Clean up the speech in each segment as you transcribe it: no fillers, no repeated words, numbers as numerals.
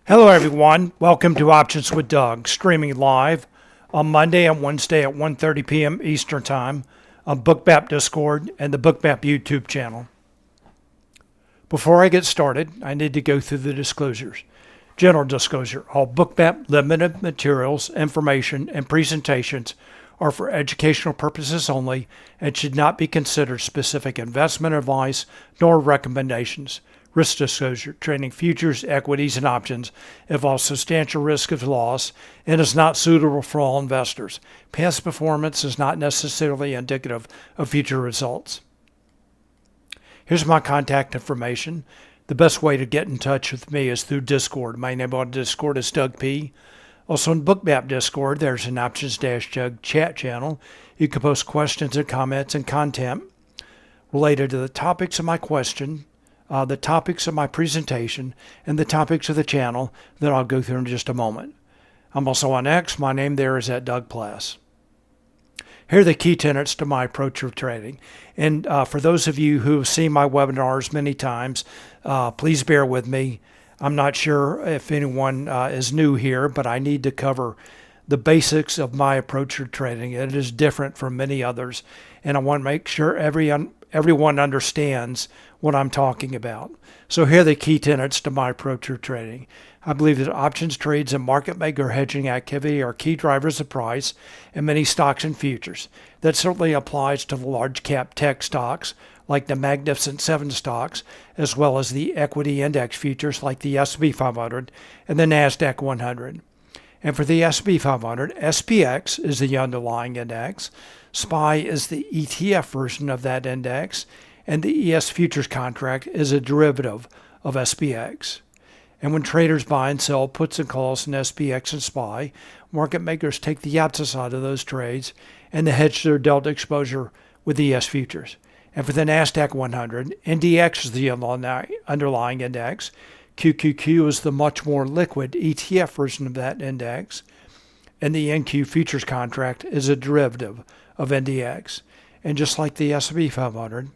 Hello everyone, welcome to Options with Doug, streaming live on Monday and Wednesday at 1:30 p.m. Eastern Time on Bookmap Discord and the Bookmap YouTube channel. Before I get started, I need to go through the disclosures. General disclosure, all Bookmap limited materials, information, and presentations are for educational purposes only and should not be considered specific investment advice nor recommendations. Risk disclosure, trading futures, equities, and options involves substantial risk of loss and is not suitable for all investors. Past performance is not necessarily indicative of future results. Here's my contact information. The best way to get in touch with me is through Discord. My name on Discord is Doug P. Also in Bookmap Discord, there's an Options-Jug chat channel. You can post questions and comments and content related to the topics of my question, the topics of my presentation, and the topics of the channel that I'll go through in just a moment. I'm also on X. My name there is @Pless. Here are the key tenets to my approach of trading. And for those of you who have seen my webinars many times, please bear with me. I'm not sure if anyone is new here, but I need to cover the basics of my approach to trading. It is different from many others, and I want to make sure everyone understands what I'm talking about. So here are the key tenets to my approach to trading. I believe that options trades and market maker hedging activity are key drivers of price in many stocks and futures. That certainly applies to the large cap tech stocks like the Magnificent Seven stocks, as well as the equity index futures like the S&P 500 and the Nasdaq 100. And for the S&P 500, SPX is the underlying index, SPY is the ETF version of that index, and the ES futures contract is a derivative of SPX. And when traders buy and sell puts and calls in SPX and SPY, market makers take the opposite side of those trades and they hedge their delta exposure with the ES futures. And for the Nasdaq 100, NDX is the underlying index, QQQ is the much more liquid ETF version of that index, and the NQ futures contract is a derivative of NDX. And just like the S&P 500,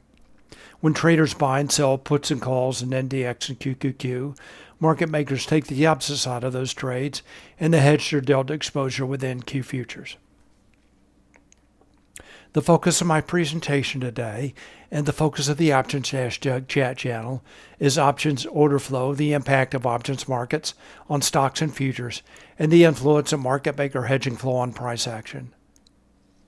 when traders buy and sell puts and calls in NDX and QQQ, market makers take the opposite side of those trades and they hedge their delta exposure with NQ futures. The focus of my presentation today and the focus of the Options-Jug chat channel is options order flow, the impact of options markets on stocks and futures, and the influence of market maker hedging flow on price action.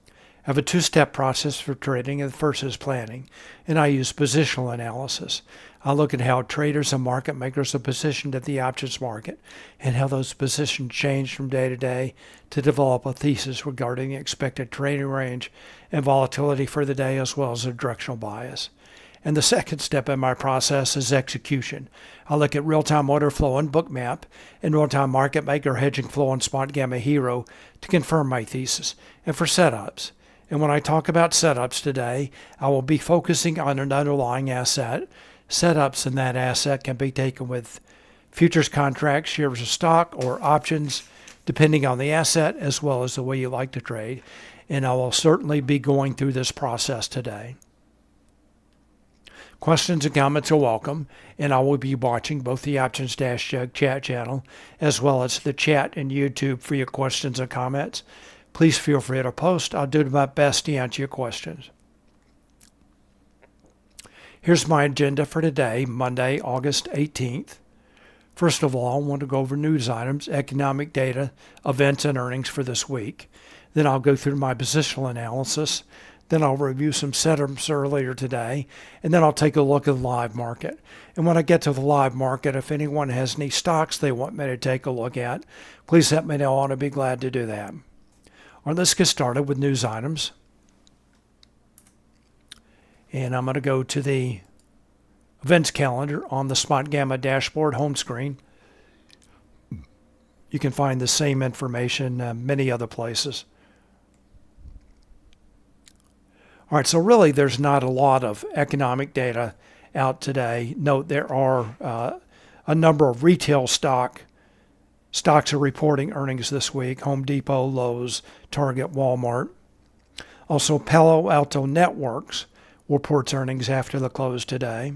I have a two-step process for trading, and the first is planning, and I use positional analysis. I look at how traders and market makers are positioned at the options market and how those positions change from day to day to develop a thesis regarding the expected trading range and volatility for the day, as well as a directional bias. And the second step in my process is execution. I look at real-time order flow in Bookmap and real-time market maker hedging flow in Spotgamma Hero to confirm my thesis, and for setups. And when I talk about setups today, I will be focusing on an underlying asset. Setups in that asset can be taken with futures contracts, shares of stock, or options, depending on the asset as well as the way you like to trade. And I will certainly be going through this process today. Questions and comments are welcome, and I will be watching both the Options-Jug chat channel as well as the chat and YouTube for your questions and comments. Please feel free to post. I'll do my best to answer your questions. Here's my agenda for today, Monday, August 18th. First of all, I want to go over news items, economic data, events, and earnings for this week. Then I'll go through my positional analysis. Then I'll review some setups earlier today. And then I'll take a look at the live market. And when I get to the live market, if anyone has any stocks they want me to take a look at, please let me know. I'll be glad to do that. All right, let's get started with news items. And I'm going to go to the events calendar on the Spotgamma dashboard home screen. You can find the same information many other places. All right, so really there's not a lot of economic data out today. Note there are a number of retail stocks are reporting earnings this week. Home Depot, Lowe's, Target, Walmart. Also, Palo Alto Networks reports earnings after the close today.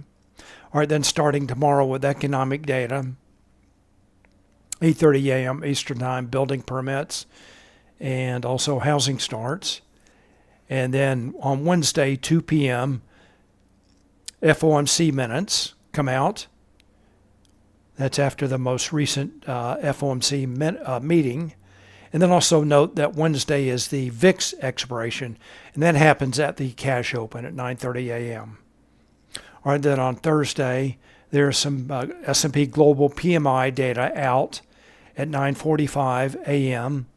All right, then starting tomorrow with economic data. 8:30 a.m. Eastern Time, building permits and also housing starts. And then on Wednesday, 2 p.m., FOMC minutes come out. That's after the most recent FOMC meeting. And then also note that Wednesday is the VIX expiration, and that happens at the cash open at 9:30 a.m. All right, then on Thursday, there's some S&P Global PMI data out at 9:45 a.m.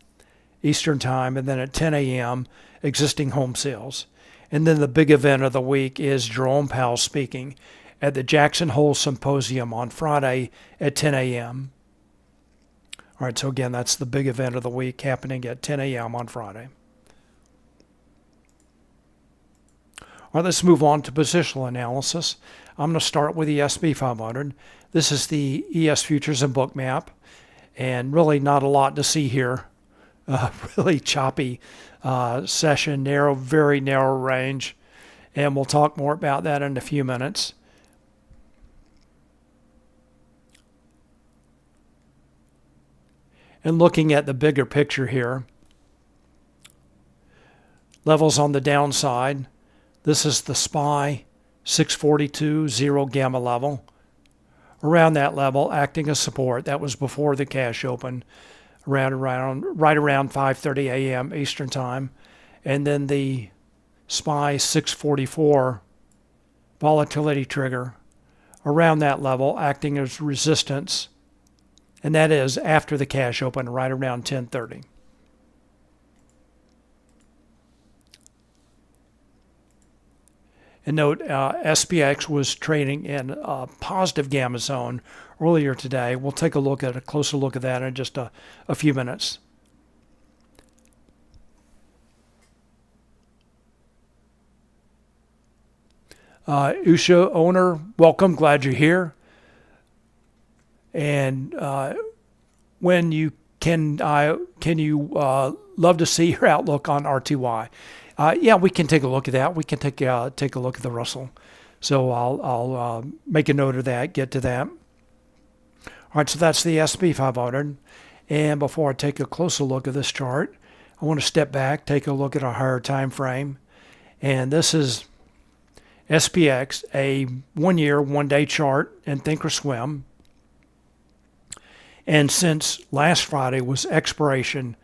Eastern Time, and then at 10 a.m., existing home sales. And then the big event of the week is Jerome Powell speaking at the Jackson Hole Symposium on Friday at 10 a.m. All right, so again, that's the big event of the week happening at 10 a.m. on Friday. All right, let's move on to positional analysis. I'm going to start with the S&P 500. This is the ES Futures and Bookmap, and really not a lot to see here. Really choppy session, very narrow range, and we'll talk more about that in a few minutes. And looking at the bigger picture here, levels on the downside. This is the SPY 642 zero gamma level. Around that level, acting as support. That was before the cash open, right around 5:30 a.m. Eastern Time. And then the SPY 644 volatility trigger around that level, acting as resistance. And that is after the cash open, right around 10:30. And note, SPX was trading in a positive gamma zone earlier today. We'll take a closer look at that in just a few minutes. Usha owner, welcome. Glad you're here. And when you can you love to see your outlook on RTY? Yeah, we can take a look at that. We can take a look at the Russell. So I'll make a note of that. Get to that. All right. So that's the S&P 500. And before I take a closer look at this chart, I want to step back, take a look at a higher time frame. And this is SPX, a 1 year, 1 day chart in Thinkorswim. And since last Friday was expiration,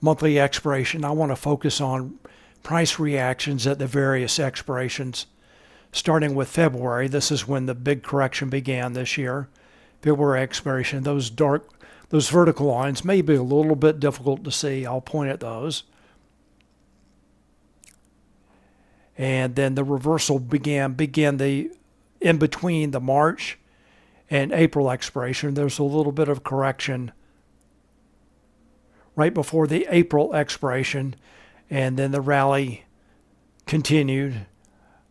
monthly expiration, I want to focus on price reactions at the various expirations. Starting with February, this is when the big correction began this year. February expiration, those vertical lines may be a little bit difficult to see. I'll point at those. And then the reversal began in between the March and April expiration. There's a little bit of correction right before the April expiration, and then the rally continued.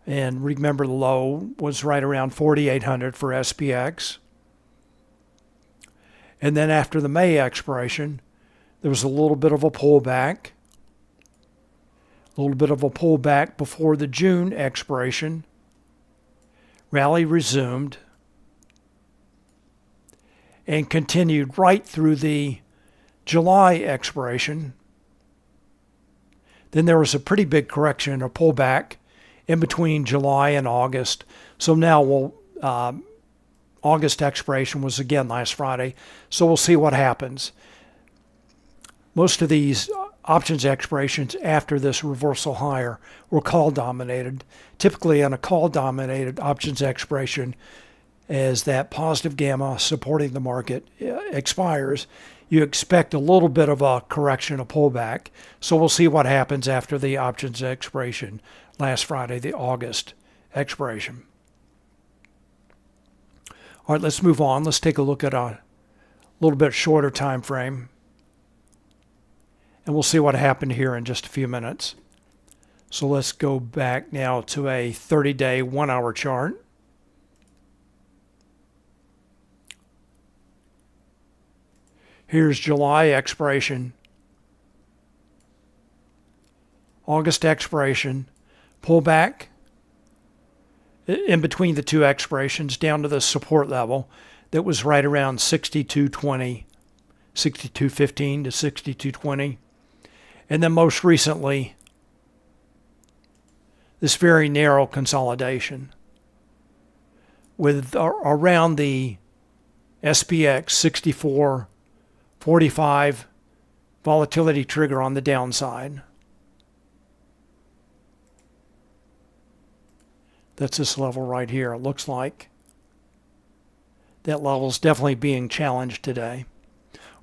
And remember, the low was right around 4,800 for SPX. And then after the May expiration, there was a little bit of a pullback. A little bit of a pullback before the June expiration. Rally resumed and continued right through the July expiration. Then there was a pretty big correction or pullback in between July and August. So now August expiration was again last Friday. So we'll see what happens. Most of these options expirations after this reversal higher were call dominated. Typically on a call dominated options expiration, as that positive gamma supporting the market expires, you expect a little bit of a correction, a pullback. So we'll see what happens after the options expiration last Friday, the August expiration. All right, let's move on. Let's take a look at a little bit shorter time frame. And we'll see what happened here in just a few minutes. So let's go back now to a 30-day, 1 hour chart. Here's July expiration, August expiration, pullback in between the two expirations down to the support level that was right around 62.20. 62.15 to 62.20. And then most recently, this very narrow consolidation with around the SPX 64.45 volatility trigger on the downside. That's this level right here. It looks like that level is definitely being challenged today.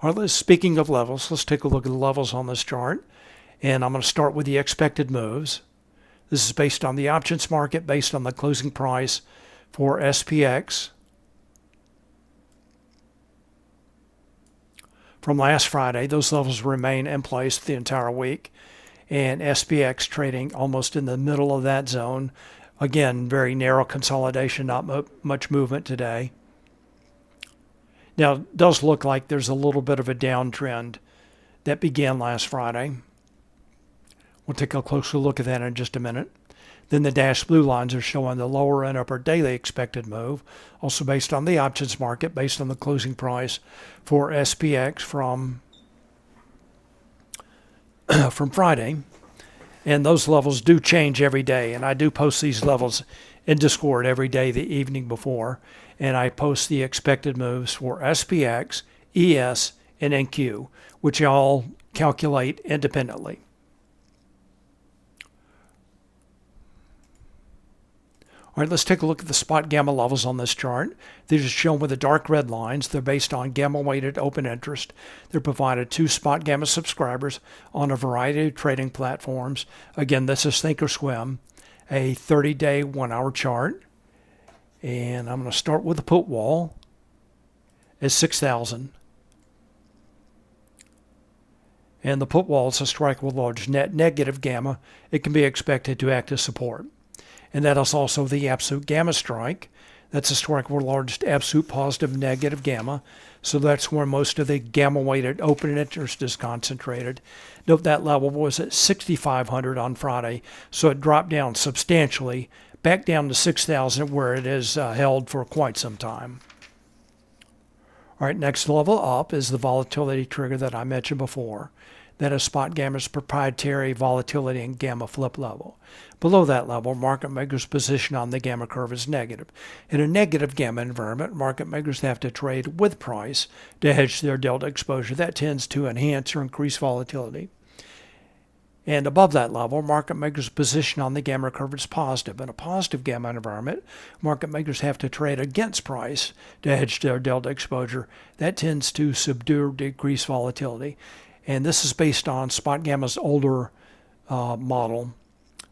All right, speaking of levels, let's take a look at the levels on this chart. And I'm going to start with the expected moves. This is based on the options market, based on the closing price for SPX from last Friday. Those levels remain in place the entire week. And SPX trading almost in the middle of that zone. Again, very narrow consolidation, not much movement today. Now, it does look like there's a little bit of a downtrend that began last Friday. We'll take a closer look at that in just a minute. Then the dashed blue lines are showing the lower and upper daily expected move, also based on the options market, based on the closing price for SPX from Friday. And those levels do change every day, and I do post these levels in Discord every day the evening before, and I post the expected moves for SPX, ES, and NQ, which all calculate independently. All right, let's take a look at the spot gamma levels on this chart. These are shown with the dark red lines. They're based on gamma-weighted open interest. They're provided to spot gamma subscribers on a variety of trading platforms. Again, this is Thinkorswim, a 30-day, 1-hour chart. And I'm going to start with the put wall at 6,000. And the put wall is a strike with large net negative gamma. It can be expected to act as support. And that is also the absolute gamma strike. That's a strike with large absolute positive negative gamma. So that's where most of the gamma-weighted open interest is concentrated. Note that level was at 6,500 on Friday, so it dropped down substantially, back down to 6,000 where it is held for quite some time. All right, next level up is the volatility trigger that I mentioned before. That is Spotgamma's proprietary volatility and gamma flip level. Below that level, market makers' position on the gamma curve is negative. In a negative gamma environment, market makers have to trade with price to hedge their delta exposure. That tends to enhance or increase volatility. And above that level, market makers' position on the gamma curve is positive. In a positive gamma environment, market makers have to trade against price to hedge their delta exposure. That tends to subdue or decrease volatility. And this is based on Spotgamma's older model,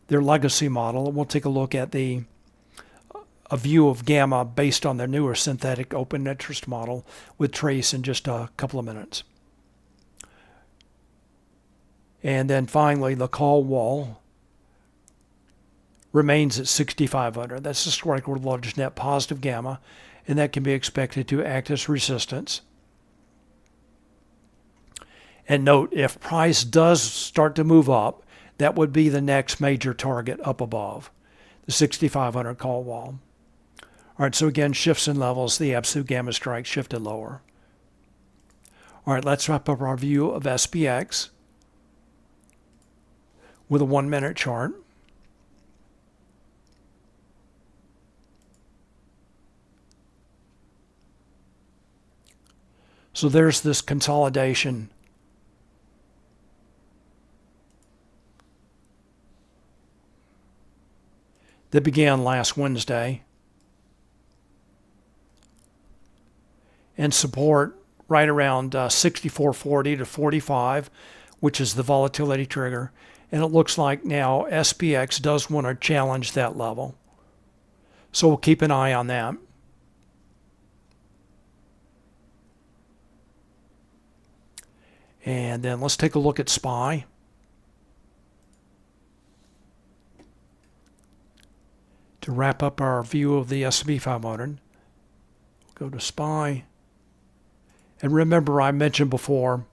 their legacy model. And we'll take a look at a view of gamma based on their newer synthetic open interest model with Trace in just a couple of minutes. And then finally, the call wall remains at 6,500. That's a strike with large net positive gamma, and that can be expected to act as resistance. And note, if price does start to move up, that would be the next major target up above, the 6,500 call wall. All right, so again, shifts in levels, the absolute gamma strike shifted lower. All right, let's wrap up our view of SPX with a 1-minute chart. So there's this consolidation that began last Wednesday, and support right around 64.40 to 45, which is the volatility trigger. And it looks like now SPX does want to challenge that level. So we'll keep an eye on that. And then let's take a look at SPY. To wrap up our view of the S&P 500, go to SPY. And remember, I mentioned before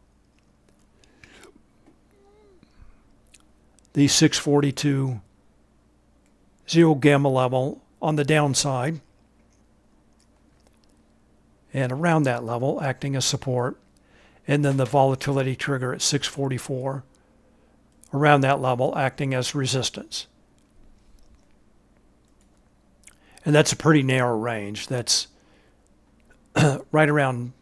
the 642 zero gamma level on the downside, and around that level acting as support. and then the volatility trigger at 644, around that level, acting as resistance. And that's a pretty narrow range. That's right around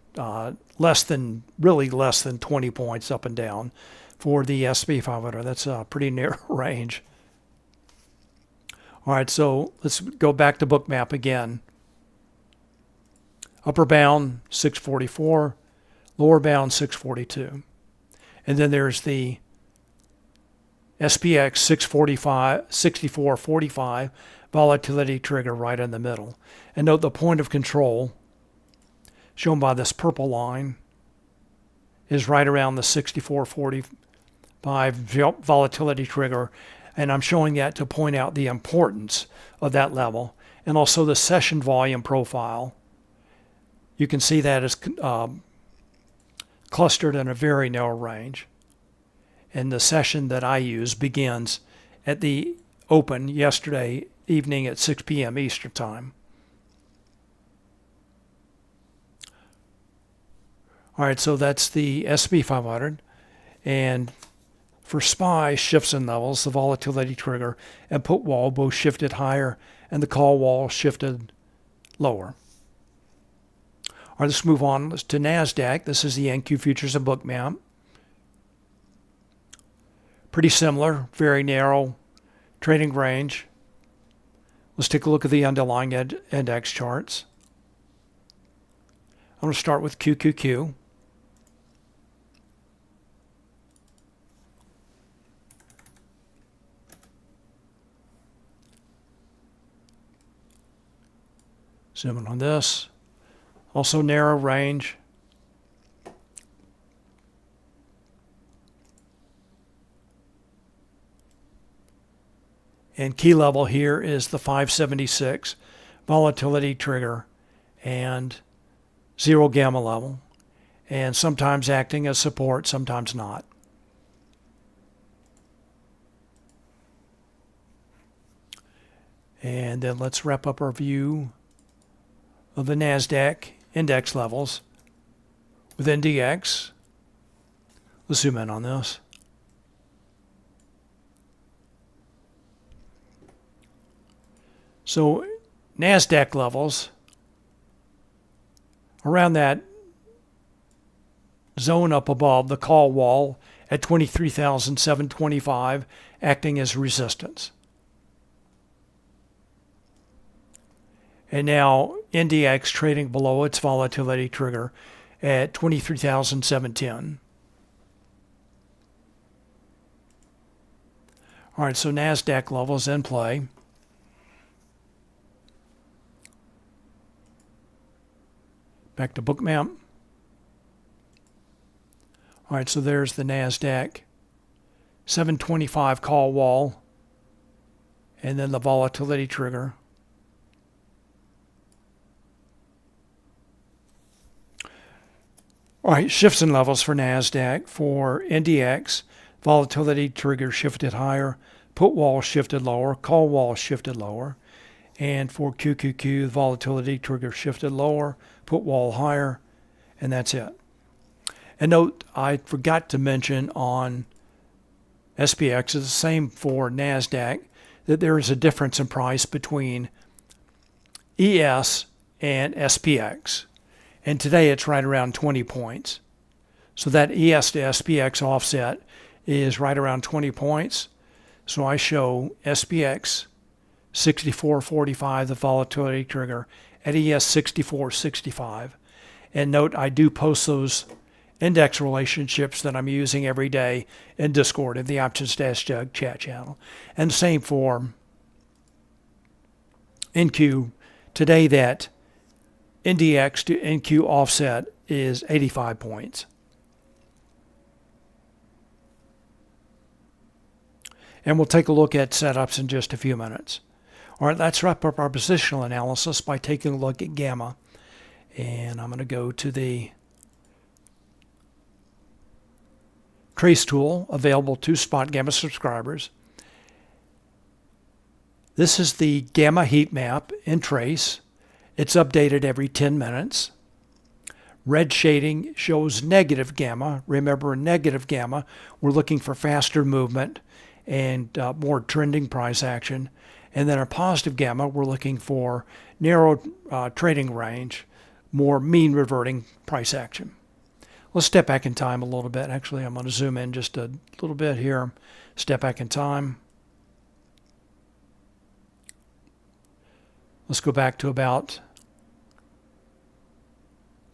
less than 20 points up and down for the S&P 500. That's a pretty narrow range. All right, so let's go back to Bookmap again. Upper bound 644, lower bound 642. And then there's the SPX 6445 volatility trigger right in the middle. And note the point of control shown by this purple line is right around the 6445 volatility trigger. And I'm showing that to point out the importance of that level. And also the session volume profile. You can see that is clustered in a very narrow range. And the session that I use begins at the open yesterday evening at 6 p.m. Eastern Time. All right, so that's the S&P 500. And for SPY, shifts and levels, the volatility trigger and put wall both shifted higher and the call wall shifted lower. All right, let's move on to Nasdaq. This is the NQ futures and Bookmap. Pretty similar, very narrow trading range. Let's take a look at the underlying index charts. I'm going to start with QQQ. Zoom in on this. Also narrow range. And key level here is the 576 volatility trigger and 0 gamma level. And sometimes acting as support, sometimes not. And then let's wrap up our view of the Nasdaq index levels with NDX. Let's zoom in on this. So Nasdaq levels around that zone up above the call wall at 23,725 acting as resistance. And now NDX trading below its volatility trigger at 23,710. All right, so Nasdaq levels in play. Back to Bookmap. All right, so there's the Nasdaq 725 call wall and then the volatility trigger. All right, shifts and levels for Nasdaq. For NDX, volatility trigger shifted higher, put wall shifted lower, call wall shifted lower. And for QQQ, the volatility trigger shifted lower, put wall higher, and that's it. And note, I forgot to mention on SPX, it's the same for Nasdaq, that there is a difference in price between ES and SPX. And today it's right around 20 points. So that ES to SPX offset is right around 20 points. So I show SPX 64.45, the volatility trigger, at ES 64.65. And note, I do post those index relationships that I'm using every day in Discord in the Options-Jug chat channel. And same for NQ. Today that NDX to NQ offset is 85 points. And we'll take a look at setups in just a few minutes. All right, let's wrap up our positional analysis by taking a look at Gamma. And I'm going to go to the trace tool available to Spotgamma subscribers. This is the Gamma heat map in trace. It's updated every 10 minutes. Red shading shows negative gamma. Remember, negative gamma, we're looking for faster movement and more trending price action. And then our positive gamma, we're looking for narrow trading range, more mean reverting price action. Let's step back in time a little bit. Actually, I'm going to zoom in just a little bit here. Step back in time. Let's go back to about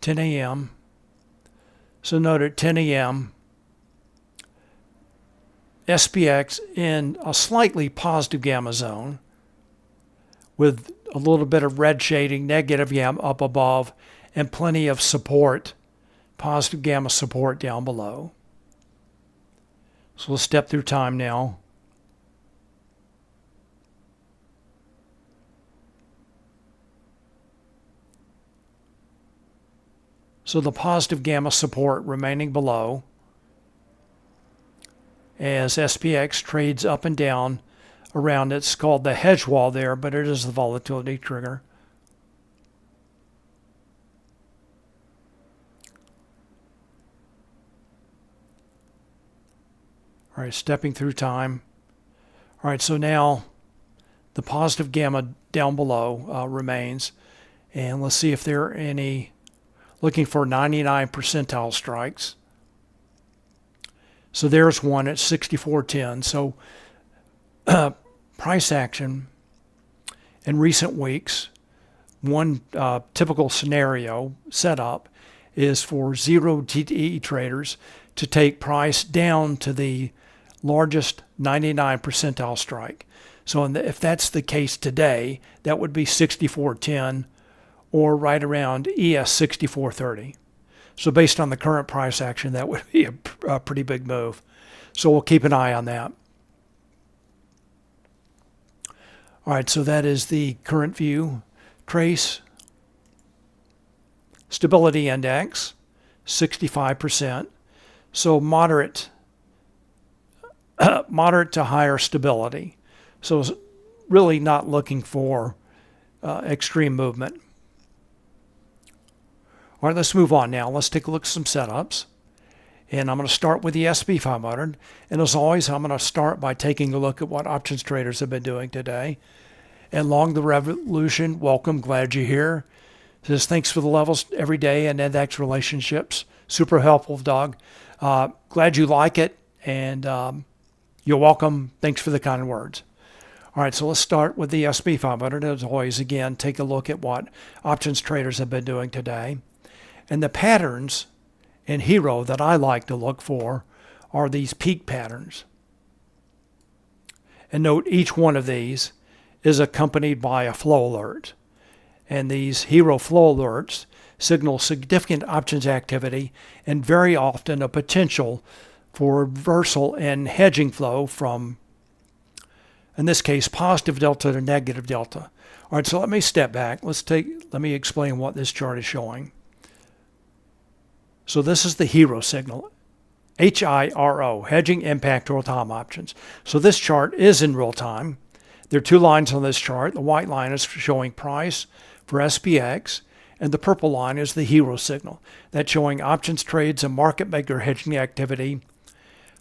10 a.m. So note at 10 a.m., SPX in a slightly positive gamma zone with a little bit of red shading, negative gamma up above, and plenty of support, positive gamma support down below. So we'll step through time now. So the positive gamma support remaining below as SPX trades up and down around, it's called the hedge wall there, but it is the volatility trigger. All right, stepping through time. All right, so now the positive gamma down below remains. And let's see if there are any, looking for 99 percentile strikes. So there's one at 64.10. So price action in recent weeks, one typical scenario setup is for zero TTE traders to take price down to the largest 99 percentile strike. So if that's the case today, that would be 64.10 or right around ES 64.30. So based on the current price action, that would be a pretty big move. So we'll keep an eye on that. All right, so that is the current view. Trace, stability index, 65%. So moderate to higher stability. So really not looking for extreme movement. All right, let's move on now. Let's take a look at some setups. And I'm going to start with the S&P 500. And as always, I'm going to start by taking a look at what options traders have been doing today. And Long the Revolution, welcome, glad you're here. Says thanks for the levels every day and index relationships. Super helpful, Doug. Glad you like it, and you're welcome. Thanks for the kind words. All right, so let's start with the S&P 500. As always, again, take a look at what options traders have been doing today. And the patterns in Hero that I like to look for are these peak patterns. And note each one of these is accompanied by a flow alert. And these Hero flow alerts signal significant options activity and very often a potential for reversal in hedging flow from, in this case, positive delta to negative delta. All right, so let me step back. Let me explain what this chart is showing. So this is the Hero signal, HIRO, hedging impact real time options. So this chart is in real time. There are two lines on this chart. The white line is showing price for SPX, and the purple line is the Hero signal. That's showing options trades and market maker hedging activity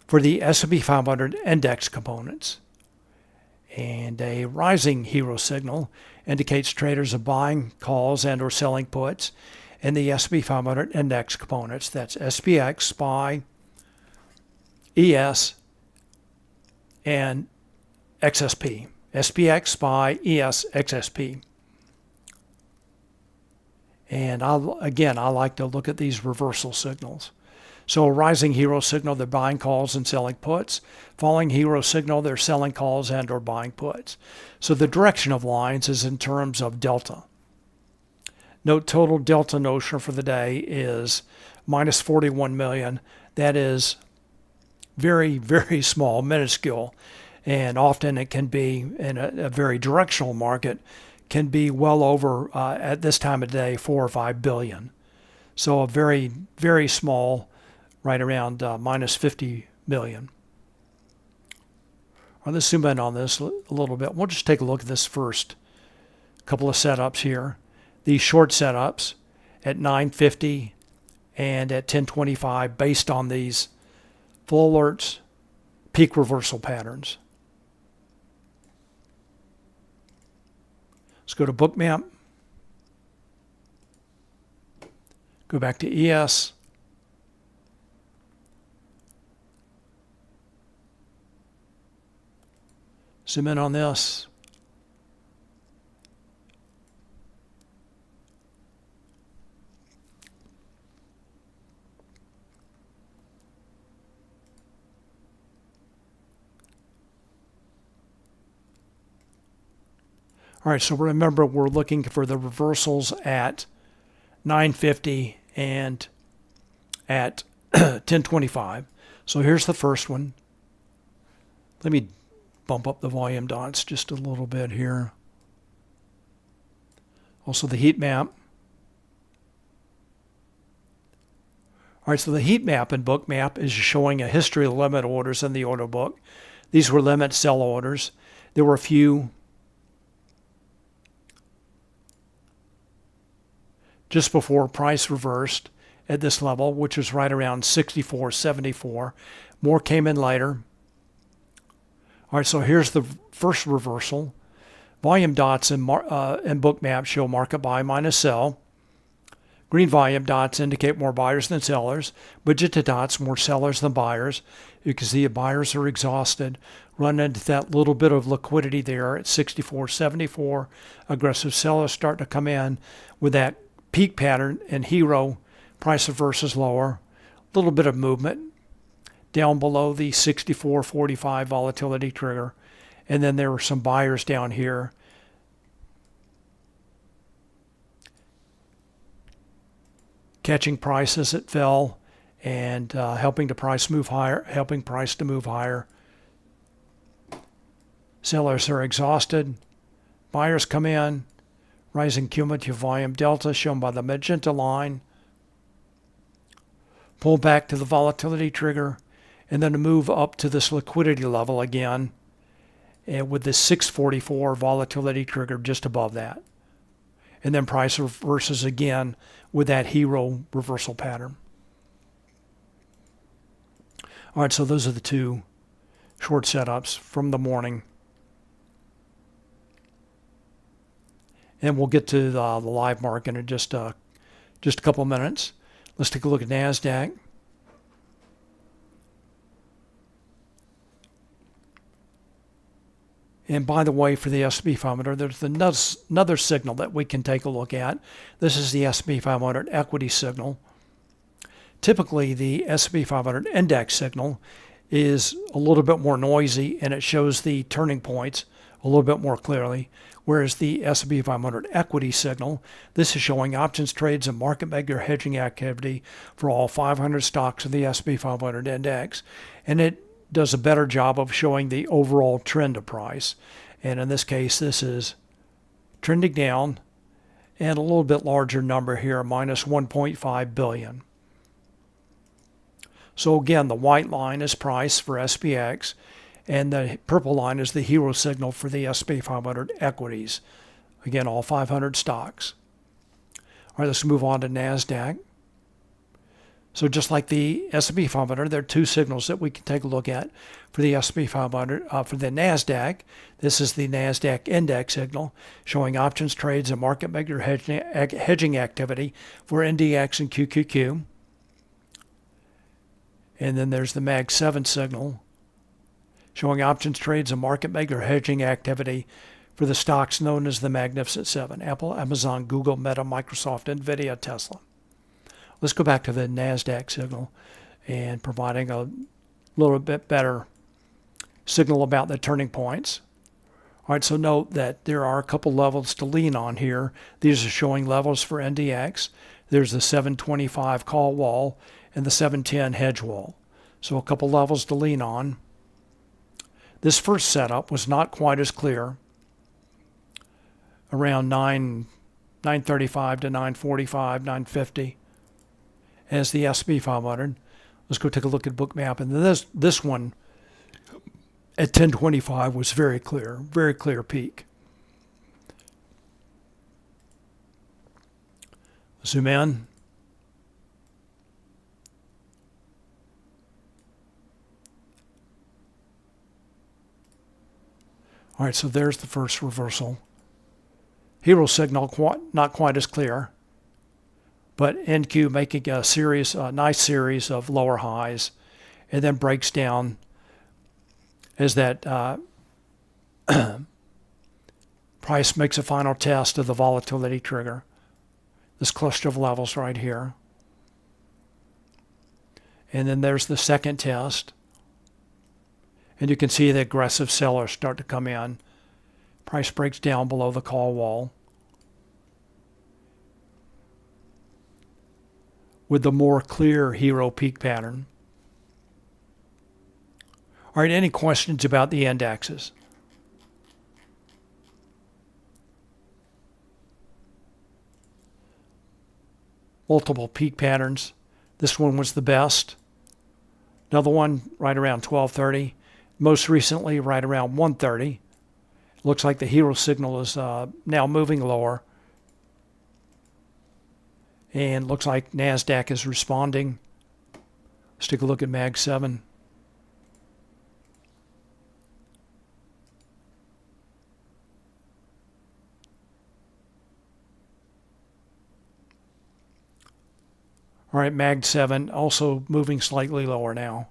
for the S&P 500 index components. And a rising Hero signal indicates traders are buying calls and or selling puts in the S&P 500 index components. That's SPX, SPY, ES, and XSP. SPX, SPY, ES, XSP. And I like to look at these reversal signals. So a rising Hero signal, they're buying calls and selling puts. Falling Hero signal, they're selling calls and or buying puts. So the direction of lines is in terms of delta. Note total delta notional for the day is minus 41 million. That is very, very small, minuscule. And often it can be, in a very directional market, can be well over, at this time of day, 4 or 5 billion. So a very, very small, right around minus 50 million. All right, let's zoom in on this a little bit. We'll just take a look at this first couple of setups here. These short setups at 950 and at 1025 based on these full alerts, peak reversal patterns. Let's go to Bookmap. Go back to ES. Zoom in on this. All right, so remember we're looking for the reversals at 950 and at 1025. So here's the first one. Let me bump up the volume dots just a little bit here. Also the heat map. All right, so the heat map in Bookmap is showing a history of limit orders in the order book. These were limit sell orders. There were a few just before price reversed at this level, which was right around 64.74. More came in later. All right, so here's the first reversal. Volume dots in Bookmap show market buy minus sell. Green volume dots indicate more buyers than sellers. Magenta dots, more sellers than buyers. You can see buyers are exhausted, run into that little bit of liquidity there at 64.74. Aggressive sellers start to come in with that peak pattern and hero, price reverses lower. A little bit of movement down below the 64.45 volatility trigger. And then there were some buyers down here. Catching price as it fell and helping the price move higher, helping price to move higher. Sellers are exhausted. Buyers come in. Rising cumulative volume delta shown by the magenta line. Pull back to the volatility trigger and then a move up to this liquidity level again, and with this 644 volatility trigger just above that. And then price reverses again with that hero reversal pattern. All right, so those are the two short setups from the morning. And we'll get to the live market in just a couple minutes. Let's take a look at Nasdaq. And by the way, for the S&P 500, there's another signal that we can take a look at. This is the S&P 500 equity signal. Typically, the S&P 500 index signal is a little bit more noisy, and it shows the turning points a little bit more clearly, whereas the S&P 500 equity signal, this is showing options trades and market maker hedging activity for all 500 stocks of the S&P 500 index, and it does a better job of showing the overall trend of price. And in this case, this is trending down, and a little bit larger number here, minus 1.5 billion. So again, the white line is price for SPX, and the purple line is the hero signal for the S&P 500 equities. Again, all 500 stocks. All right, let's move on to Nasdaq. So just like the S&P 500, there are two signals that we can take a look at for the S&P 500. For the Nasdaq, this is the Nasdaq index signal showing options trades and market maker hedging activity for NDX and QQQ. And then there's the Mag 7 signal showing options trades and market maker hedging activity for the stocks known as the Magnificent Seven: Apple, Amazon, Google, Meta, Microsoft, NVIDIA, Tesla. Let's go back to the Nasdaq signal and providing a little bit better signal about the turning points. All right, so note that there are a couple levels to lean on here. These are showing levels for NDX. There's the 725 call wall and the 710 hedge wall. So a couple levels to lean on. This first setup was not quite as clear, around 935 to 945, 950 as the S&P 500. Let's go take a look at Bookmap. And this one at 1025 was very clear peak. Zoom in. All right, so there's the first reversal. Hero signal not quite as clear, but NQ making a nice series of lower highs, and then breaks down as that price makes a final test of the volatility trigger. This cluster of levels right here. And then there's the second test. And you can see the aggressive sellers start to come in. Price breaks down below the call wall, with the more clear hero peak pattern. All right, any questions about the indexes? Multiple peak patterns. This one was the best. Another one right around 1230. Most recently right around 130. Looks like the hero signal is now moving lower. And looks like Nasdaq is responding. Let's take a look at Mag 7. All right, Mag 7 also moving slightly lower now.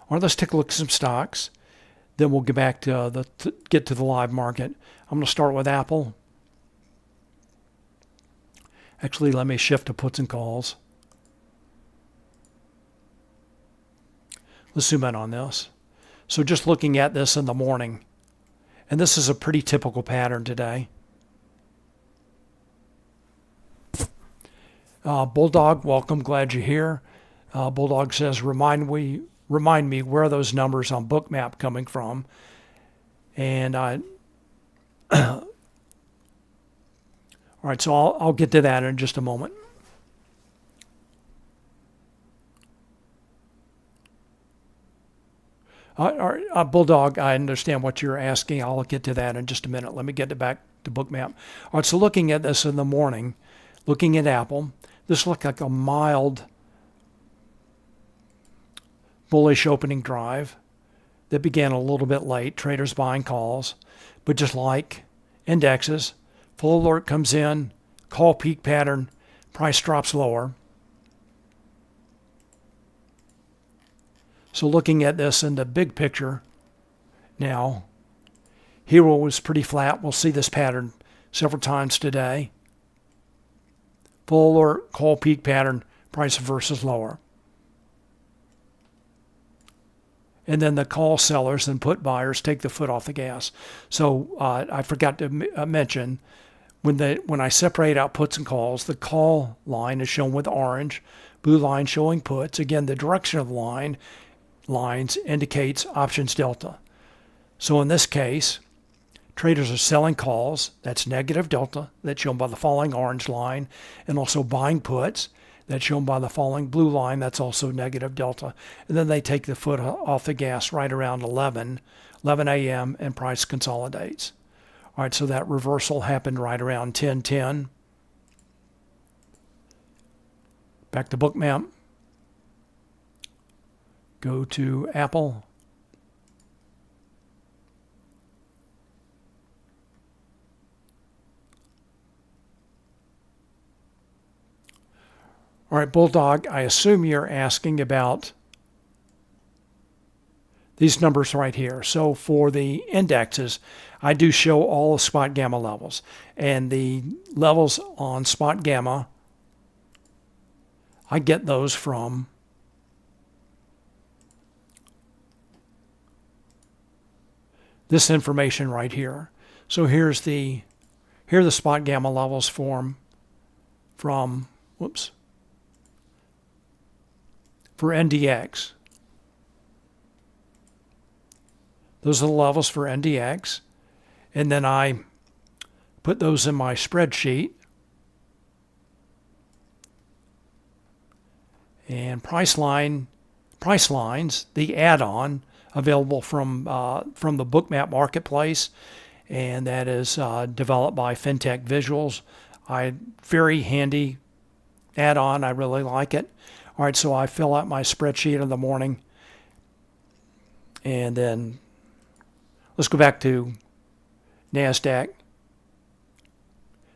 All right, let's take a look at some stocks. Then we'll get back to get to the live market. I'm going to start with Apple. Actually, let me shift to puts and calls. Let's zoom in on this. So just looking at this in the morning, and this is a pretty typical pattern today. Bulldog, welcome, glad you're here. Bulldog says, remind me where are those numbers on Bookmap coming from? And all right, so I'll get to that in just a moment. Bulldog, I understand what you're asking. I'll get to that in just a minute. Let me get back to Bookmap. All right, so looking at this in the morning, looking at Apple, this looked like a mild bullish opening drive that began a little bit late, traders buying calls, but just like indexes, full alert comes in, call peak pattern, price drops lower. So looking at this in the big picture now, Hero was pretty flat. We'll see this pattern several times today. Full alert, call peak pattern, price versus lower. And then the call sellers and put buyers take the foot off the gas. So I forgot to mention, when I separate out puts and calls, the call line is shown with orange, blue line showing puts. Again, the direction of the lines indicates options delta. So in this case, traders are selling calls, that's negative delta, that's shown by the falling orange line, and also buying puts, that's shown by the falling blue line, that's also negative delta. And then they take the foot off the gas right around 11 a.m. and price consolidates. All right, so that reversal happened right around 10:10. Back to Bookmap. Go to Apple. All right, Bulldog, I assume you're asking about these numbers right here. So for the indexes, I do show all of Spotgamma levels. And the levels on Spotgamma, I get those from this information right here. So here are the Spotgamma levels from for NDX. Those are the levels for NDX. And then I put those in my spreadsheet. And price lines, the add-on available from the Bookmap Marketplace, and that is developed by FinTech Visuals. Very handy add-on. I really like it. All right, so I fill out my spreadsheet in the morning, and then let's go back to Nasdaq.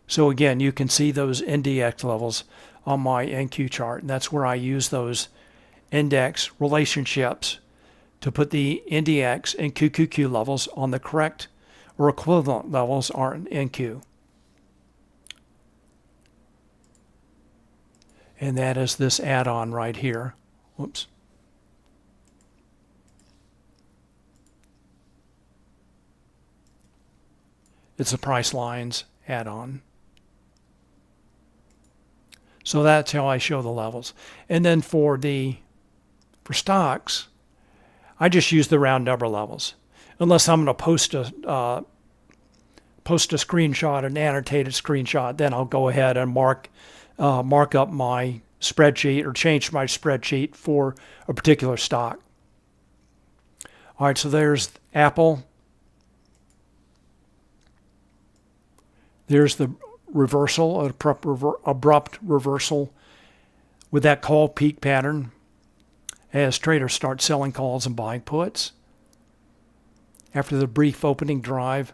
So again, you can see those NDX levels on my NQ chart, and that's where I use those index relationships to put the NDX and QQQ levels on the correct or equivalent levels on NQ. And that is this add-on right here. Whoops. It's a price lines add-on. So that's how I show the levels. And then for stocks, I just use the round number levels. Unless I'm going to post a screenshot, an annotated screenshot, then I'll go ahead and mark up my spreadsheet or change my spreadsheet for a particular stock. All right, so there's Apple. There's the reversal, abrupt reversal with that call peak pattern as traders start selling calls and buying puts. After the brief opening drive,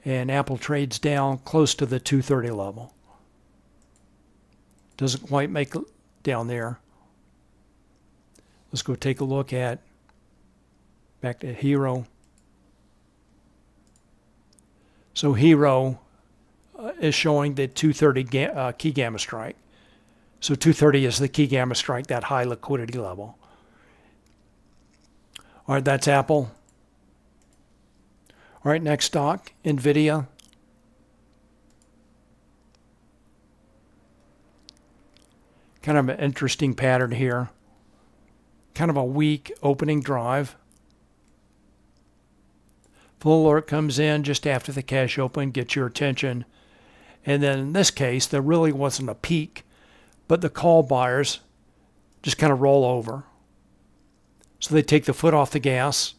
and Apple trades down close to the 230 level. Doesn't quite make it down there. Let's go take a look at, back to Hero. So Hero is showing the 230 key gamma strike. So 230 is the key gamma strike, that high liquidity level. All right, that's Apple. All right, next stock, NVIDIA. Kind of an interesting pattern here. Kind of a weak opening drive. Full alert comes in just after the cash open, gets your attention. And then in this case, there really wasn't a peak, but the call buyers just kind of roll over. So they take the foot off the gas.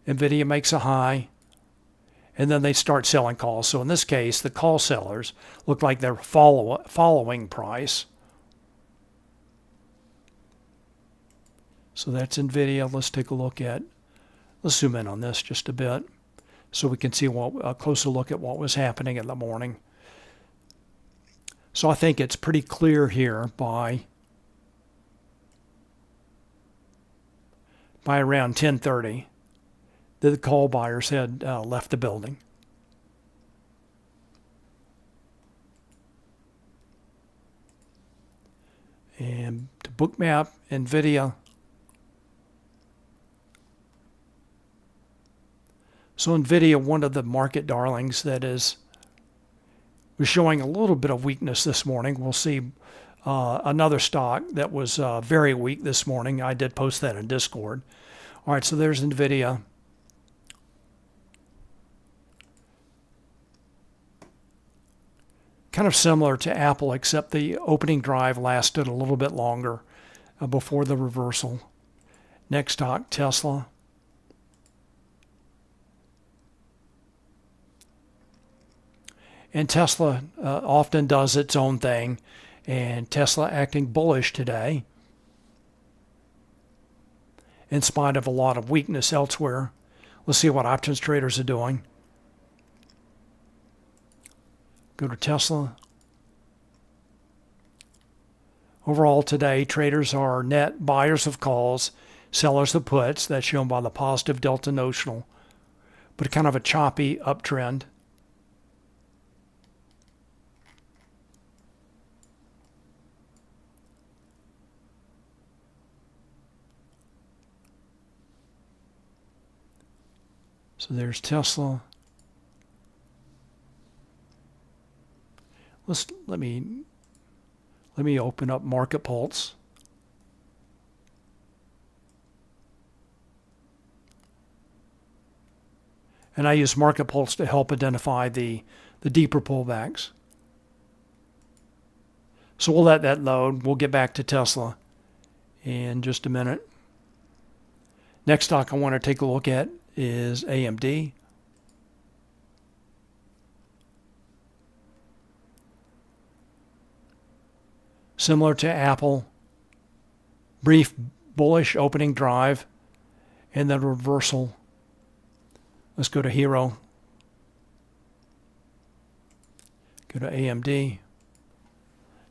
NVIDIA makes a high. And then they start selling calls. So in this case, the call sellers look like they're following price. So that's NVIDIA. Let's take a look at, let's zoom in on this just a bit so we can see a closer look at what was happening in the morning. So I think it's pretty clear here by around 10:30 that the call buyers had left the building. And to Bookmap, NVIDIA. So NVIDIA, one of the market darlings that was showing a little bit of weakness this morning. We'll see another stock that was very weak this morning. I did post that in Discord. All right, so there's NVIDIA. Kind of similar to Apple, except the opening drive lasted a little bit longer before the reversal. Next stock, Tesla. And Tesla often does its own thing, and Tesla acting bullish today in spite of a lot of weakness elsewhere. Let's see what options traders are doing. Go to Tesla. Overall today, traders are net buyers of calls, sellers of puts. That's shown by the positive delta notional, but kind of a choppy uptrend. So there's Tesla. Let me open up Market Pulse. And I use Market Pulse to help identify the deeper pullbacks. So we'll let that load. We'll get back to Tesla in just a minute. Next stock I want to take a look at is AMD. Similar to Apple, brief bullish opening drive and then reversal. Let's go to Hero. Go to AMD.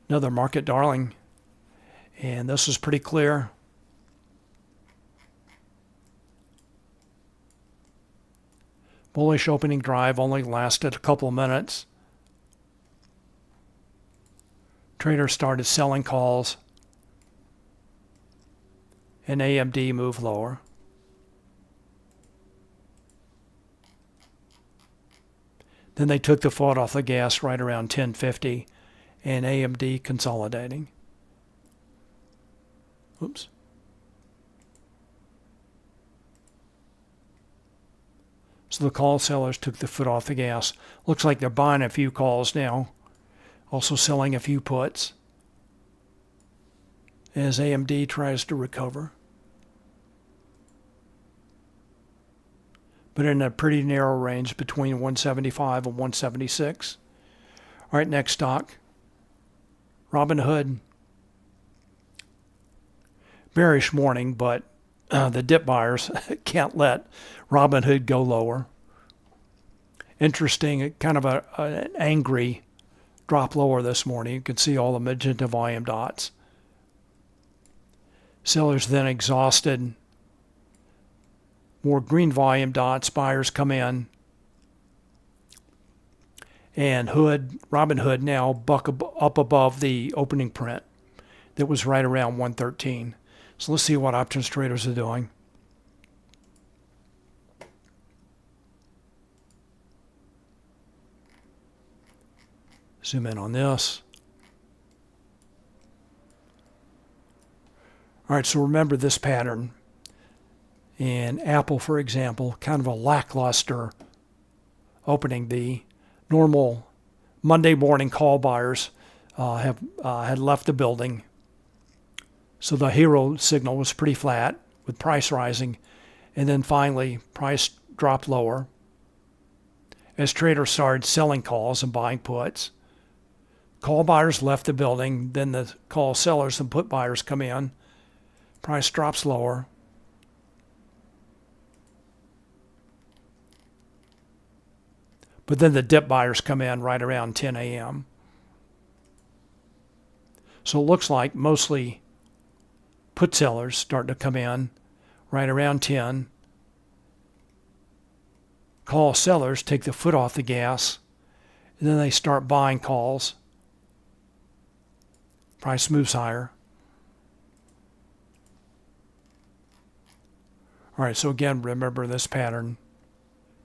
Another market darling. And this is pretty clear. Bullish opening drive only lasted a couple of minutes. Traders started selling calls. And AMD moved lower. Then they took the foot off the gas right around 10:50, and AMD consolidating. Oops. So the call sellers took the foot off the gas. Looks like they're buying a few calls now, also selling a few puts as AMD tries to recover. But in a pretty narrow range between 175 and 176. All right, next stock, Robinhood. Bearish morning, but the dip buyers can't let Robinhood go lower. Interesting, kind of an angry drop lower this morning. You can see all the magenta volume dots. Sellers then exhausted. More green volume dots, buyers come in. And Robinhood now buck up above the opening print that was right around 113. So let's see what options traders are doing. Zoom in on this. All right, so remember this pattern. In Apple, for example, kind of a lackluster opening. The normal Monday morning call buyers had left the building. So the hero signal was pretty flat with price rising. And then finally, price dropped lower as traders started selling calls and buying puts. Call buyers left the building. Then the call sellers and put buyers come in. Price drops lower. But then the dip buyers come in right around 10 a.m. So it looks like mostly put sellers starting to come in right around 10. Call sellers take the foot off the gas, and then they start buying calls. Price moves higher. All right, so again, remember this pattern,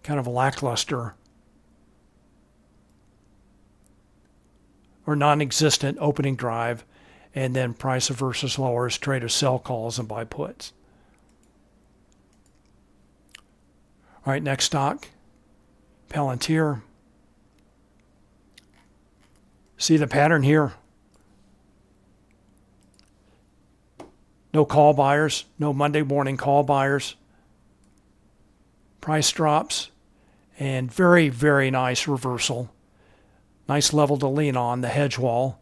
kind of a lackluster or non-existent opening drive, and then price versus lower as traders sell calls and buy puts. All right, next stock, Palantir. See the pattern here? No call buyers, no Monday morning call buyers. Price drops, and very, very nice reversal. Nice level to lean on, the hedge wall,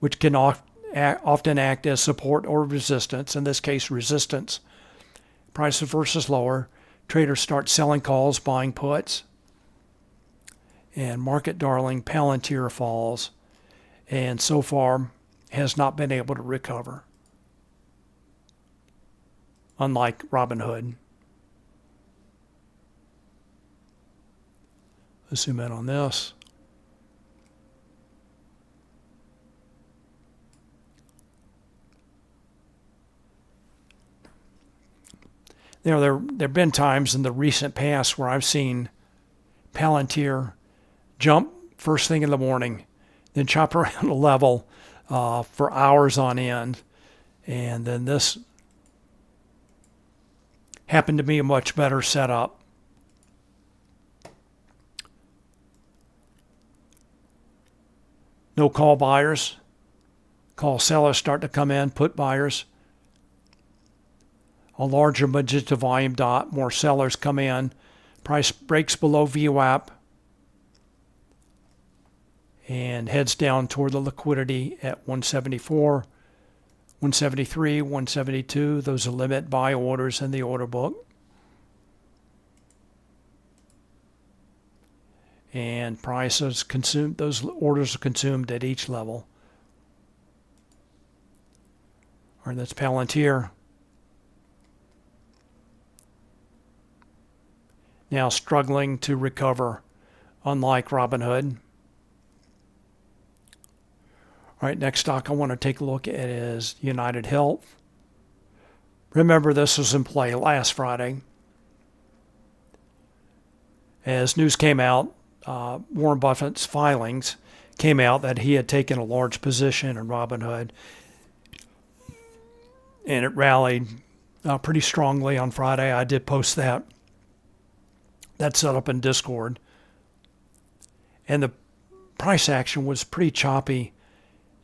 which can often act as support or resistance. In this case, resistance. Price versus lower. Traders start selling calls, buying puts. And market darling Palantir falls, and so far has not been able to recover, unlike Robinhood. Let's zoom in on this. You know, there have been times in the recent past where I've seen Palantir jump first thing in the morning, then chop around a level for hours on end. And then this happened to be a much better setup. No call buyers. Call sellers start to come in, put buyers. A larger magenta volume dot, more sellers come in. Price breaks below VWAP and heads down toward the liquidity at 174, 173, 172. Those are limit buy orders in the order book. and price is consumed. Those orders are consumed at each level. All right, that's Palantir. Now struggling to recover, unlike Robinhood. All right, next stock I want to take a look at is UnitedHealth. Remember, this was in play last Friday. As news came out, Warren Buffett's filings came out that he had taken a large position in Robinhood, and it rallied pretty strongly on Friday. I did post that. That's set up in Discord. And the price action was pretty choppy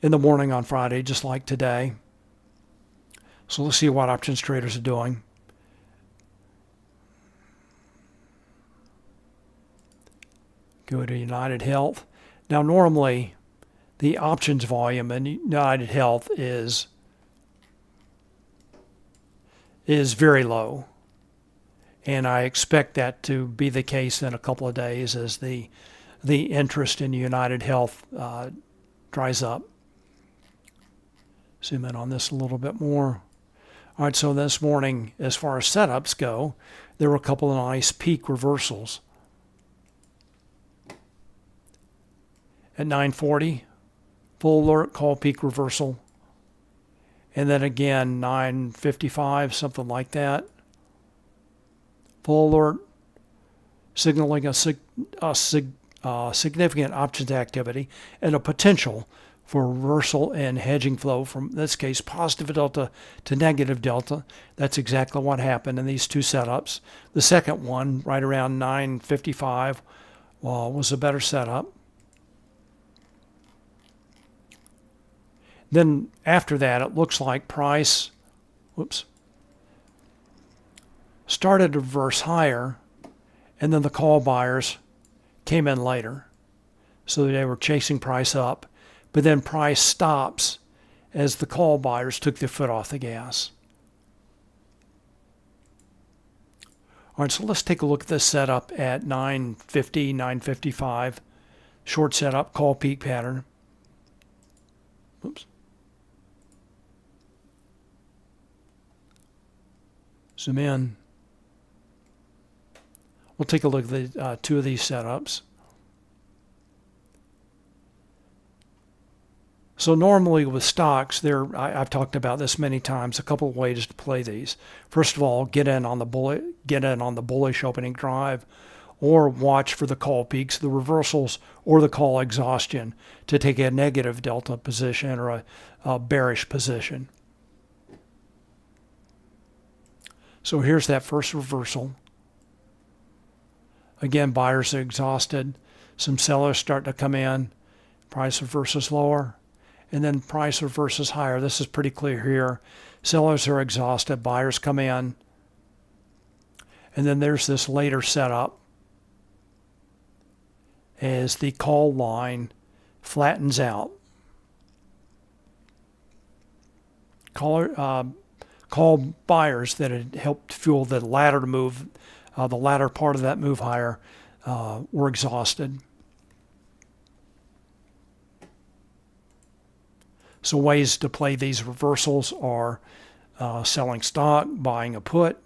in the morning on Friday, just like today. So let's see what options traders are doing. Go to UnitedHealth. Now, normally, the options volume in UnitedHealth is very low. And I expect that to be the case in a couple of days as the interest in UnitedHealth dries up. Zoom in on this a little bit more. All right, so this morning, as far as setups go, there were a couple of nice peak reversals. At 9:40, full alert call peak reversal. And then again, 9:55, something like that. Full alert, signaling a significant options activity and a potential for reversal and hedging flow from, in this case, positive delta to negative delta. That's exactly what happened in these two setups. The second one, right around 9:55, was a better setup. Then after that, it looks like price, started to reverse higher, and then the call buyers came in later. So they were chasing price up, but then price stops as the call buyers took their foot off the gas. All right, so let's take a look at this setup at 9:50, 9:55. Short setup, call peak pattern. Zoom in. We'll take a look at the two of these setups. So normally with stocks, I've talked about this many times. A couple of ways to play these. First of all, get in on the bullish opening drive, or watch for the call peaks, the reversals, or the call exhaustion to take a negative delta position or a bearish position. So here's that first reversal. Again, buyers are exhausted. Some sellers start to come in. Price reverses lower. And then price reverses higher. This is pretty clear here. Sellers are exhausted. Buyers come in. And then there's this later setup as the call line flattens out. Call buyers that had helped fuel the latter move, the latter part of that move higher, were exhausted. So ways to play these reversals are selling stock, buying a put,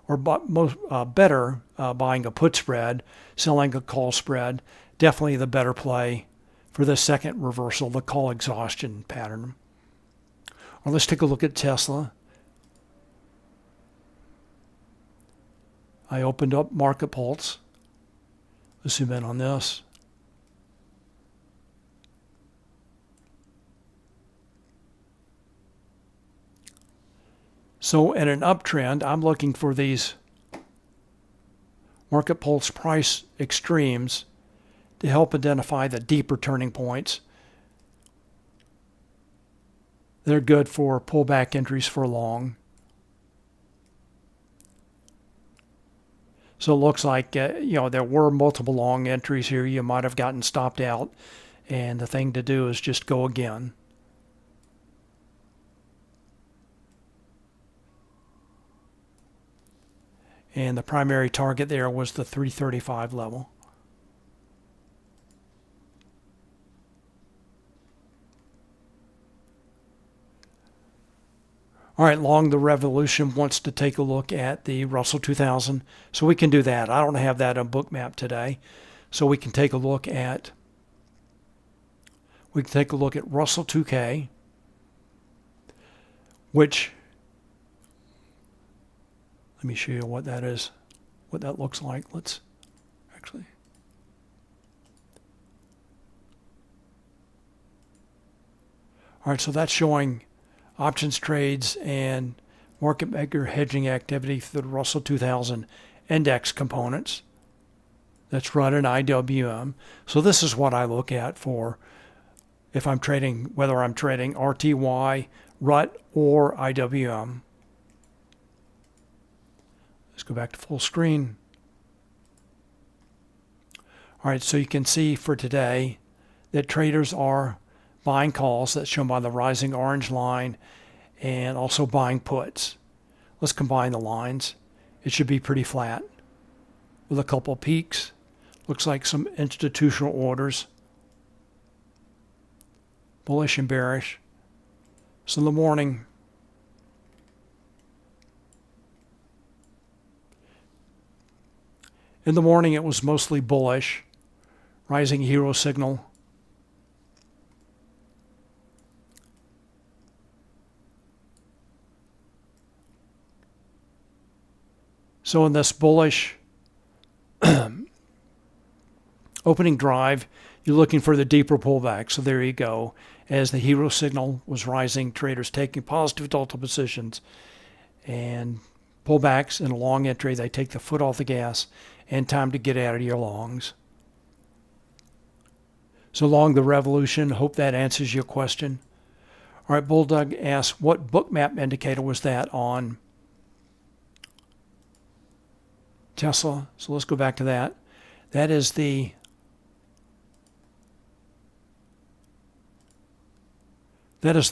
or better, buying a put spread, selling a call spread. Definitely the better play for the second reversal, the call exhaustion pattern. Well, let's take a look at Tesla. I opened up Market Pulse. Let's zoom in on this. So in an uptrend, I'm looking for these Market Pulse price extremes to help identify the deeper turning points. They're good for pullback entries for long. So it looks like there were multiple long entries here. You might have gotten stopped out, and the thing to do is just go again. And the primary target there was the 335 level. All right, Long the Revolution wants to take a look at the Russell 2000. So we can do that. I don't have that on Bookmap today. So we can take a look at Russell 2K, which, let me show you what that is, what that looks like. Let's actually. All right, so that's showing options trades and market maker hedging activity for the Russell 2000 index components. That's run in IWM. So this is what I look at for if I'm trading, whether I'm trading RTY, RUT, or IWM. Let's go back to full screen. All right, so you can see for today that traders are buying calls. That's shown by the rising orange line, and also buying puts. Let's combine the lines. It should be pretty flat with a couple peaks. Looks like some institutional orders, bullish and bearish. So in the morning, it was mostly bullish, rising hero signal. So in this bullish opening drive, you're looking for the deeper pullback. So there you go. As the hero signal was rising, traders taking positive delta positions and pullbacks in a long entry. They take the foot off the gas and time to get out of your longs. So Long the Revolution. Hope that answers your question. All right, Bulldog asks, what Bookmap indicator was that on Tesla? So let's go back to that. That is the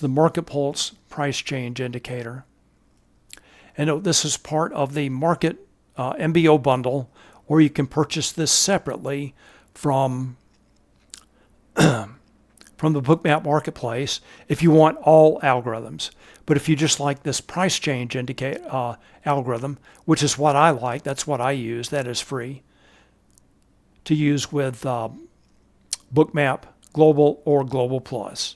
market pulse price change indicator. And note, this is part of the market MBO bundle, or you can purchase this separately from the Bookmap marketplace if you want all algorithms. But if you just like this price change algorithm, which is what I like, that's what I use, that is free to use with Bookmap Global or Global Plus.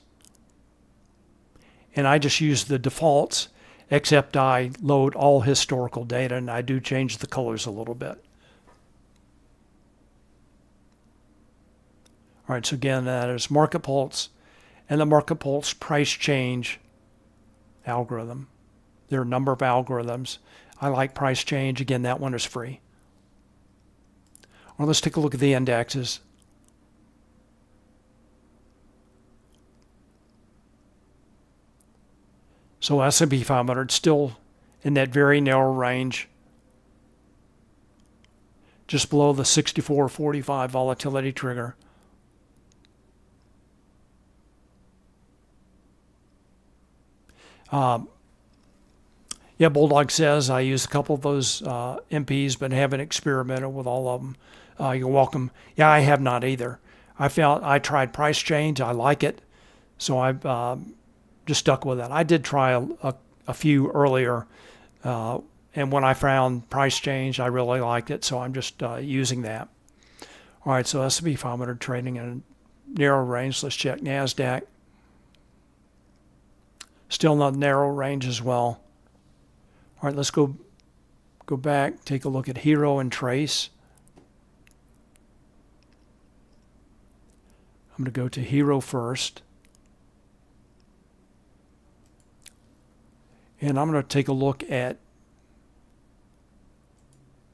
And I just use the defaults, except I load all historical data, and I do change the colors a little bit. All right, so again, that is Market Pulse and the Market Pulse price change algorithm. There are a number of algorithms. I like price change. Again, that one is free. All right, let's take a look at the indexes. So S&P 500 still in that very narrow range, just below the 64.45 volatility trigger. Yeah, Bulldog says I use a couple of those MPs, but haven't experimented with all of them. You're welcome. Yeah, I have not either. I tried price change. I like it, so I've just stuck with it. I did try a few earlier, and when I found price change, I really liked it, so I'm just using that. All right, so S&P 500 trading in a narrow range. Let's check Nasdaq. Still in a narrow range as well. All right, let's go back, take a look at Hero and Trace. I'm going to go to Hero first. And I'm going to take a look at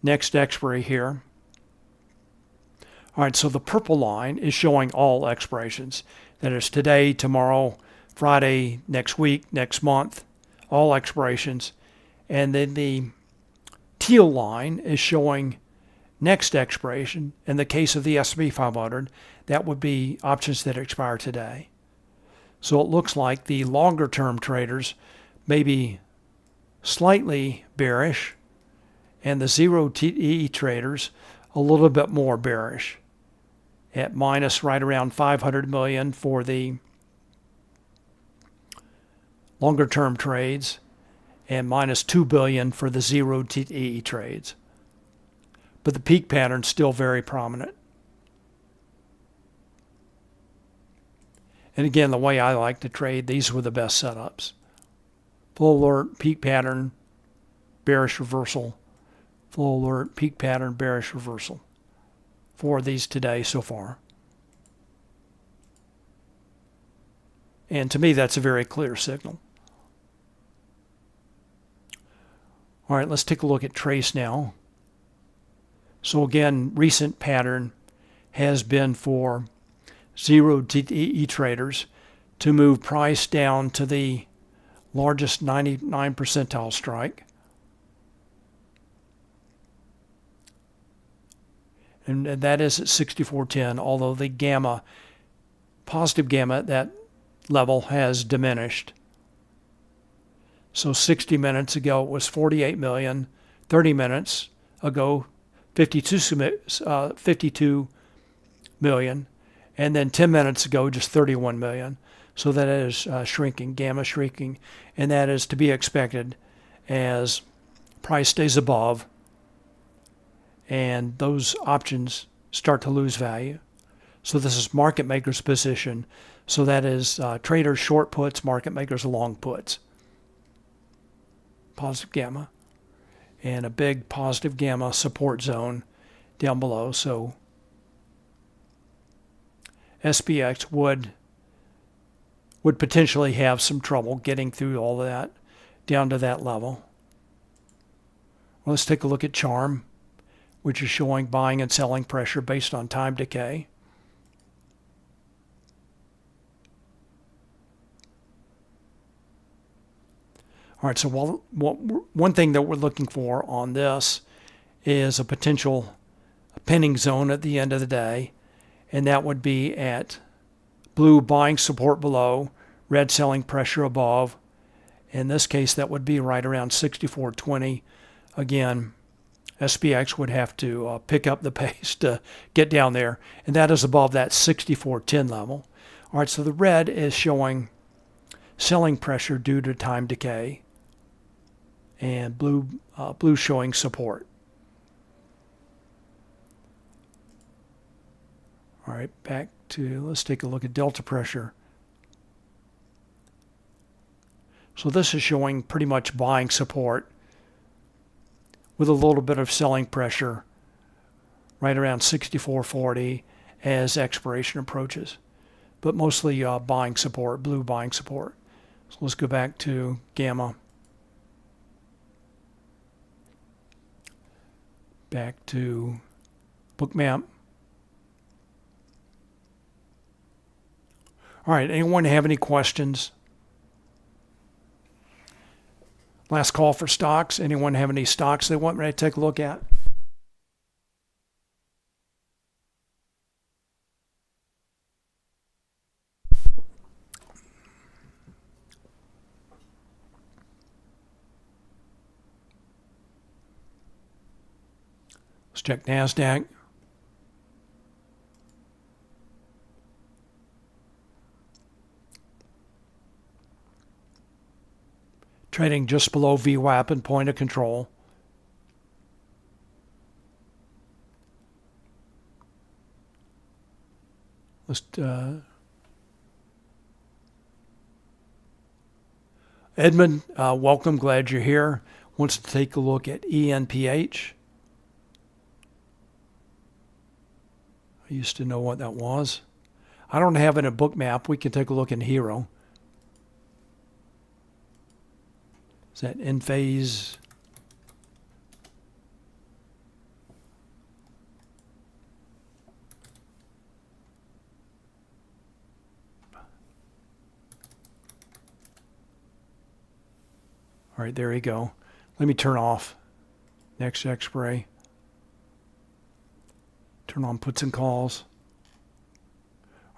next expiry here. All right, so the purple line is showing all expirations. That is today, tomorrow, Friday, next week, next month, all expirations. And then the teal line is showing next expiration. In the case of the S&P 500, that would be options that expire today. So it looks like the longer term traders may be slightly bearish, and the zero TE traders a little bit more bearish at minus right around 500 million for the longer term trades, and minus 2 billion for the 0 TTE trades. But the peak pattern's still very prominent. And again, the way I like to trade, these were the best setups. Full alert, peak pattern, bearish reversal. Full alert, peak pattern, bearish reversal. 4 of these today so far. And to me, that's a very clear signal. All right, let's take a look at Trace now. So again, recent pattern has been for 0 TTE traders to move price down to the largest 99 percentile strike. And that is at 64.10, although the gamma, positive gamma at that level has diminished. So 60 minutes ago it was 48 million, 30 minutes ago 52 million, and then 10 minutes ago just 31 million. So that is shrinking, gamma shrinking, and that is to be expected as price stays above and those options start to lose value. So this is market makers' position. So that is traders short puts, market makers long puts. Positive gamma. And a big positive gamma support zone down below. So SPX would potentially have some trouble getting through all that down to that level. Well, let's take a look at Charm, which is showing buying and selling pressure based on time decay. All right, so one thing that we're looking for on this is a potential pinning zone at the end of the day, and that would be at blue buying support below, red selling pressure above. In this case, that would be right around 64.20. Again, SPX would have to pick up the pace to get down there, and that is above that 64.10 level. All right, so the red is showing selling pressure due to time decay, and blue showing support. All right, back to, let's take a look at delta pressure. So this is showing pretty much buying support with a little bit of selling pressure right around 64.40 as expiration approaches, but mostly buying support, blue buying support. So let's go back to gamma. Back to Bookmap. All right, anyone have any questions? Last call for stocks. Anyone have any stocks they want me to take a look at? Let's check Nasdaq. Trading just below VWAP and point of control. Let's Edmund, welcome, glad you're here. Wants to take a look at ENPH. I used to know what that was. I don't have it in Bookmap. We can take a look in Hero. Is that in phase? All right, there you go. Let me turn off next expiry. Turn on puts and calls.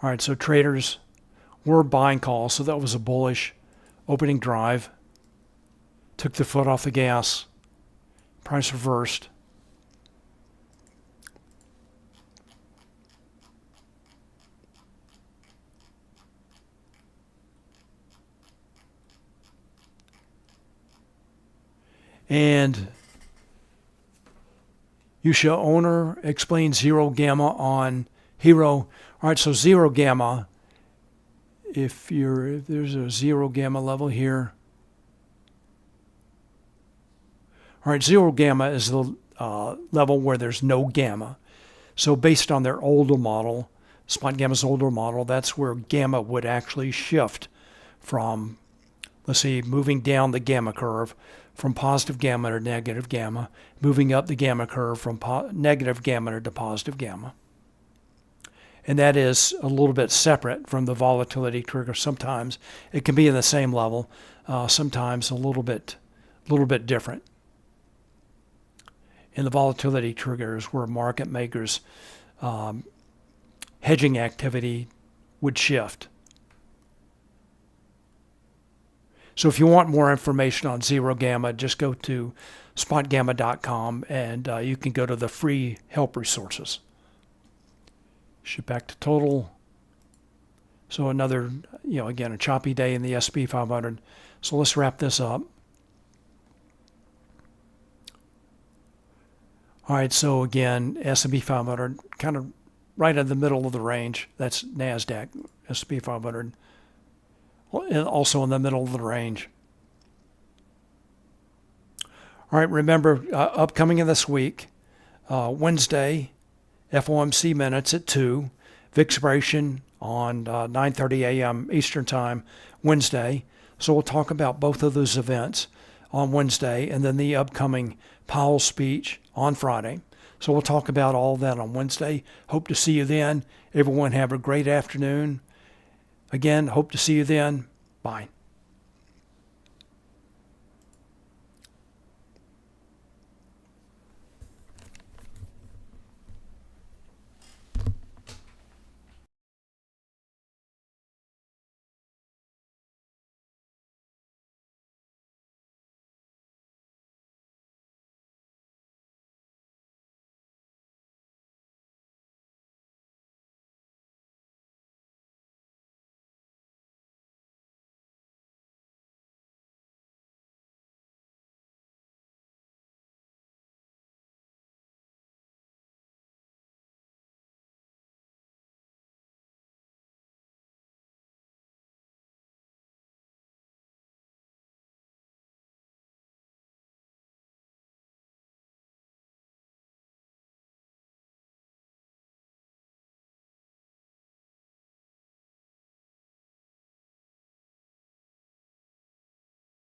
All right, so traders were buying calls, so that was a bullish opening drive. Took the foot off the gas. Price reversed. And Yusha owner explains zero gamma on hero. All right, so zero gamma, if there's a zero gamma level here. All right, zero gamma is the level where there's no gamma. So based on their older model, Spotgamma's older model, that's where gamma would actually shift from, let's see, moving down the gamma curve from positive gamma to negative gamma, moving up the gamma curve from negative gamma to positive gamma. And that is a little bit separate from the volatility trigger. Sometimes it can be in the same level, sometimes a little bit different. And the volatility triggers where market makers' hedging activity would shift. So if you want more information on zero gamma, just go to spotgamma.com and you can go to the free help resources. Shift back to total. So another, again, a choppy day in the S&P 500. So let's wrap this up. All right, so again, S&P 500 kind of right in the middle of the range. That's Nasdaq, S&P 500, also in the middle of the range. All right, remember, upcoming in this week, Wednesday, FOMC minutes at 2, VIX expiration on 9:30 a.m. Eastern Time, Wednesday. So we'll talk about both of those events on Wednesday, and then the upcoming Powell speech on Friday. So we'll talk about all that on Wednesday. Hope to see you then. Everyone have a great afternoon. Again, hope to see you then. Bye.